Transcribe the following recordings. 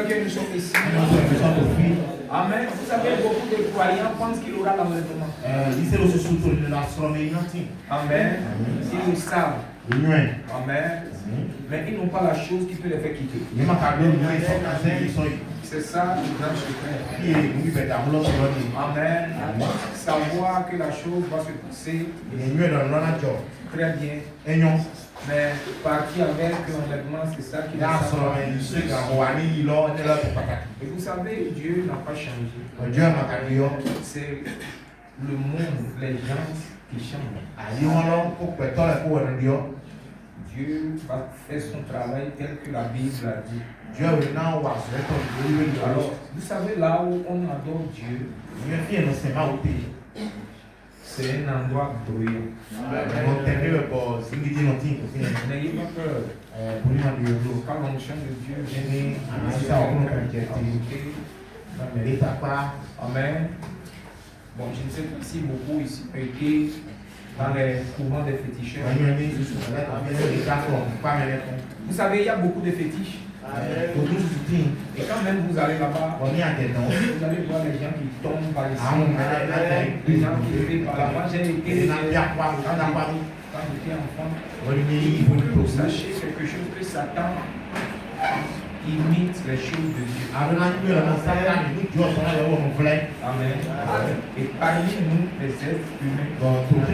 que nous sommes ici. Amen. Vous savez, beaucoup de croyants pensent qu'il aura l'enlèvement. Amen. Ils le savent. Amen. Mais ils n'ont pas la chose qui peut les faire quitter. C'est ça le grand secret. Amen. Savoir que la chose va se passer très bien. Mais partir avec l'enlèvement, c'est ça qui est ça. Et vous savez, Dieu n'a pas changé. C'est le monde, les gens qui changent. Dieu va faire son travail tel que la Bible a dit. Alors, vous savez, là où on adore Dieu, c'est un endroit bruyant. N'ayez pas peur. Quand l'onction de Dieu vient, amen. Bon, je ne sais pas si beaucoup ici ont été dans les courants des féticheurs. Vous savez, il y a beaucoup de fétiches. Et quand même vous allez là-bas, vous allez voir les gens qui tombent par ici, les gens qui vivent par là-bas. J'ai été quand j'étais enfant, vous sachez quelque chose que Satan imite les choses de Dieu. Amen. Et parmi nous, les êtres humains, il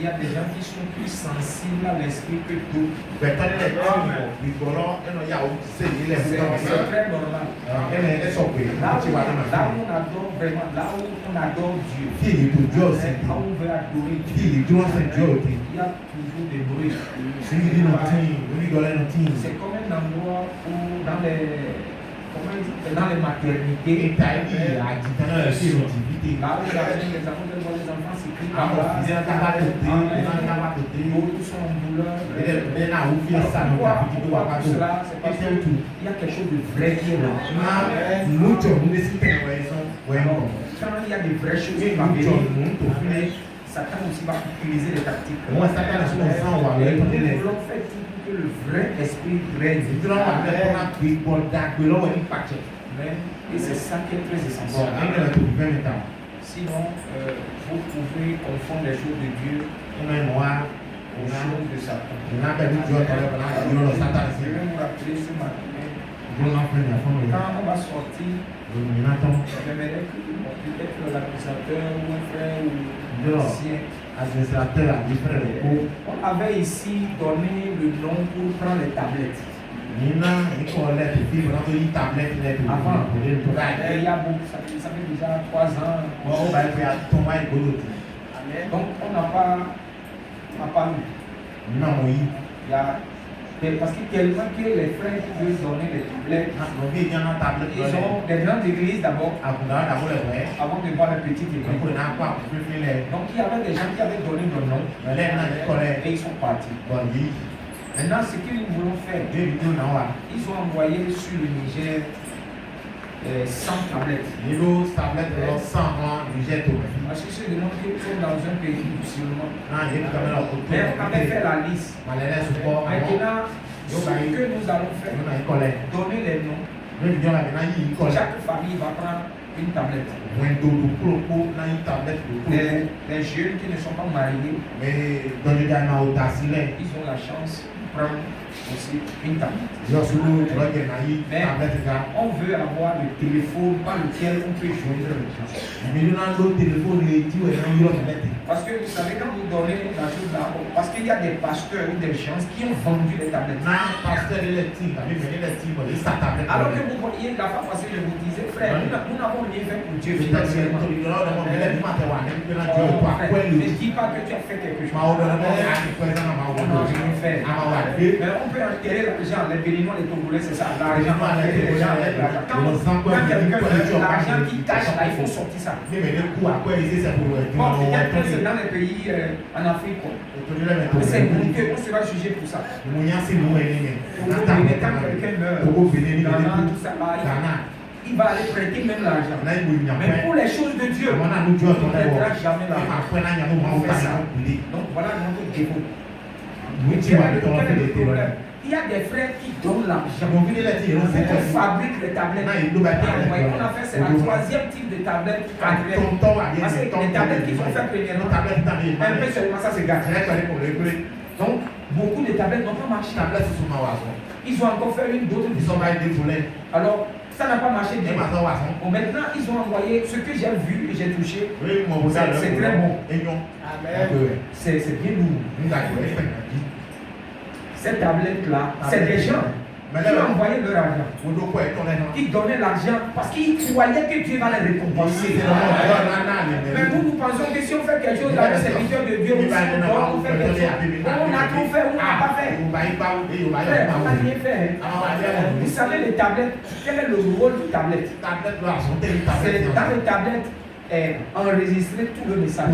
y a des gens qui sont plus sensibles à l'esprit que d'autres. C'est très normal. Là où on adore vraiment, là où on adore Dieu, là où on veut adorer Dieu, il y a toujours des bruits. C'est comme un endroit où dans les maternités, là où les enfants s'écrivent par là, d'autres sont en douleur. Pourquoi cela? C'est parce qu'il y a quelque chose de vrai qui est là. Quand il y a des vraies choses qui vont venir, Satan aussi va utiliser les tactiques. Nous voulons faire tout pour que le vrai esprit règne. Et c'est ça qui est très essentiel. Sinon, vous pouvez confondre les choses de Dieu aux choses de Satan. Je vais vous rappeler ce matin. Quand on va sortir, j'aimerais que peut-être l'administrateur ou un frère ou on avait ici donné le nom pour prendre les tablettes. Avant, il y a beaucoup, ça fait déjà 3 ans. Donc on n'a pas eu. Parce que tellement que les frères qui veulent donner les tablettes, ils ont des grandes églises d'abord, avant de voir les petites églises. Donc il y avait des gens qui avaient donné le nom et ils sont partis. Maintenant, ce que nous voulons faire, ils ont envoyé sur le Niger 100 tablettes. Parce que se demandent qu'ils sont dans un pays musulman. Mais on avait fait la liste. Maintenant, ce que nous allons faire, donner les noms. Chaque famille va prendre une tablette. Les jeunes qui ne sont pas mariés, ils ont la chance de prendre aussi une tablette. Mais on veut avoir le téléphone par lequel on peut joindre les gens. Parce que vous savez, quand vous donnez la chose là, parce qu'il y a des pasteurs ou des gens qui ont vendu les tablettes. Alors que vous voyez, la fois passée, je vous disais, frère, nous n'avons rien fait pour Dieu financièrement. Ne dis pas que tu as fait quelque chose. On n'a rien fait. Mais on peut enterrer l'argent, les Béninois, les Togolais, c'est ça. L'argent, quand quelqu'un veut l'argent qui cache là, il faut sortir ça. Bon, il y a dans les pays en Afrique, c'est monté, on sera jugé pour ça. Quand quelqu'un meurt, tout ça, il va aller prêter même l'argent. Mais pour les choses de Dieu, on ne prêtera jamais l'argent. Donc voilà notre défaut. Il il y a des frères qui donnent l'argent. On fabrique les tablettes. On a fait, c'est la troisième type de tablette. Parce que les tablettes qui sont faites premièrement, un peu seulement ça se gâte. Donc, beaucoup de tablettes n'ont pas marché. Ils ont encore fait une d'autres. Alors, ça n'a pas marché bien. Bon, maintenant, ils ont envoyé ce que j'ai vu et j'ai touché. C'est très bon. C'est bien lourd. Cette tablette-là, c'est des gens qui ont envoyé leur argent. Ils donnaient l'argent parce qu'ils croyaient que Dieu va les récompenser. Mais nous pensons que si on fait quelque chose avec les serviteurs de Dieu, on fait quelque chose. On a tout fait, on n'a pas fait. On n'a rien fait. Vous savez, les tablettes, quel est le rôle des tablettes? C'est dans les tablettes. Enregistrer tout le message.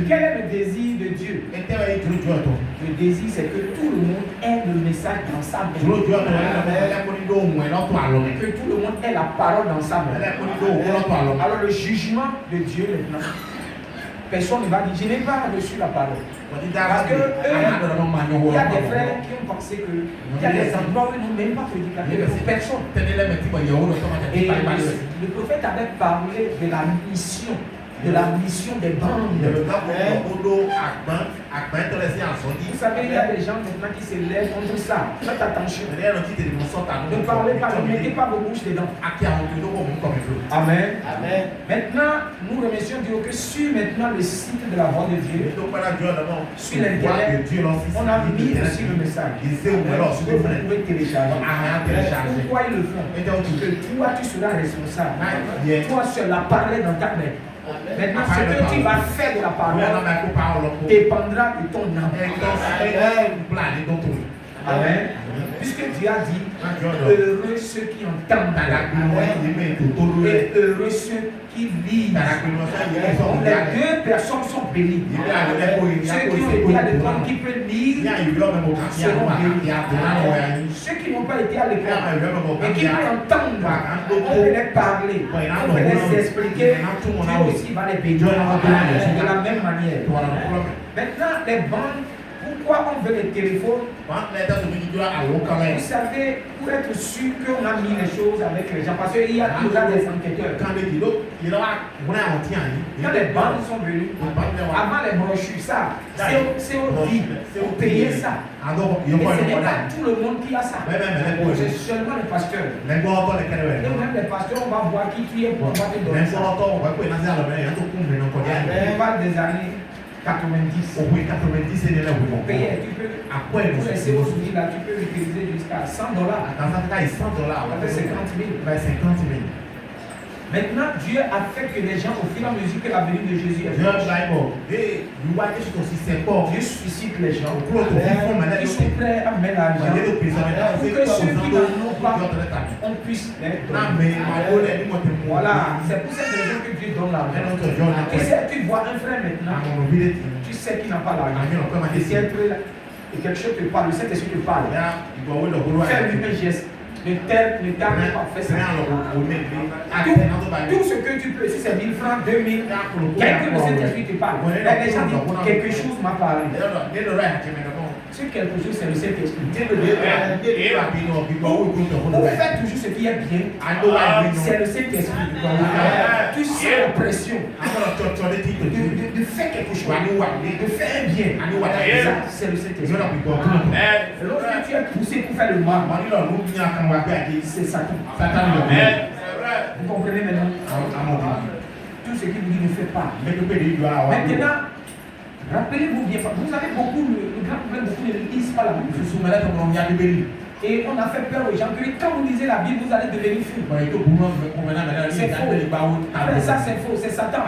Quel est le désir de Dieu? Le désir, c'est que tout le monde ait le message dans sa main. Que tout le monde ait la parole dans sa main. Alors le jugement de Dieu maintenant, personne ne va dire, je n'ai pas reçu la parole. Parce que il y a des frères qui ont pensé que il y a des endroits où ils n'ont même pas prédicateur pour personne. Et le prophète avait parlé de la mission des bandes. Vous savez, il y a des gens maintenant qui se lèvent contre ça. Faites attention. Ne parlez pas, ne mettez pas vos bouches dedans. Amen. Amen. Maintenant, nous remercions Dieu que sur maintenant le site de la voix de Dieu, sur l'internet, on a mis aussi le message. Vous pouvez télécharger. Pourquoi ils le font? Que toi, tu seras responsable. Toi seul à parler dans ta main. Maintenant, ce que tu vas faire de la parole dépendra de ton âme. Amen. Puisque Dieu a dit, heureux ceux qui entendent et heureux ceux qui lisent. Les deux personnes sont bénies. Ceux qui ont été à l'école, qui peuvent lire, seront bénis. Ceux qui n'ont pas été à l'école et qui peuvent entendre, on peut les parler, on peut les expliquer, Dieu aussi va les bénir de la même manière. Maintenant, les bandes. Pourquoi on veut les téléphones? Vous savez, pour être sûr qu'on a mis les choses avec les gens, parce qu'il y a toujours des enquêteurs. Quand les bandes sont venues, avant les brochures, ça, c'est au vide, vous payez ça. Et ce n'est pas tout le monde qui a ça. C'est seulement les pasteurs. Et même les pasteurs, on va voir qui tu es pour on va te donner ça. On parle des années 90. On payait, tu peux. Pour les CO là, tu peux utiliser jusqu'à $100. Ça fait 50 000. Maintenant, Dieu a fait que les gens, au fur et à mesure que la venue de Jésus est venue, Dieu suscite les gens. Ils sont prêts à mettre l'argent pour que ceux qui n'en ont pas, on puisse les donner. Voilà, c'est pour cette raison que Dieu donne l'argent. Tu sais, tu vois un frère maintenant, tu sais qu'il n'a pas l'argent. Et si un peu là, et quelque chose te parle, le Saint-Esprit te parle, fais-lui un geste. Ne tarde pas, fais ça. Tout ce que tu peux, si c'est 1000 francs, 2000, quelque chose que tu te parle. Les gens disent quelque chose m'a parlé. Si quelque chose, c'est le Saint-Esprit. Vous faites toujours ce qui est bien. C'est le Saint-Esprit. Tu sens la pression de faire quelque chose, de faire bien. C'est le Saint-Esprit. Lorsque tu es poussé pour faire le mal, c'est Satan. Vous comprenez maintenant? Tout ce qui vous dit ne fait pas. Maintenant, rappelez-vous bien, vous avez beaucoup, le grand problème, beaucoup ne lisent pas la Bible. Et on a fait peur aux gens que quand vous lisez la Bible, vous allez devenir fou. C'est faux. Ça, c'est faux, c'est Satan.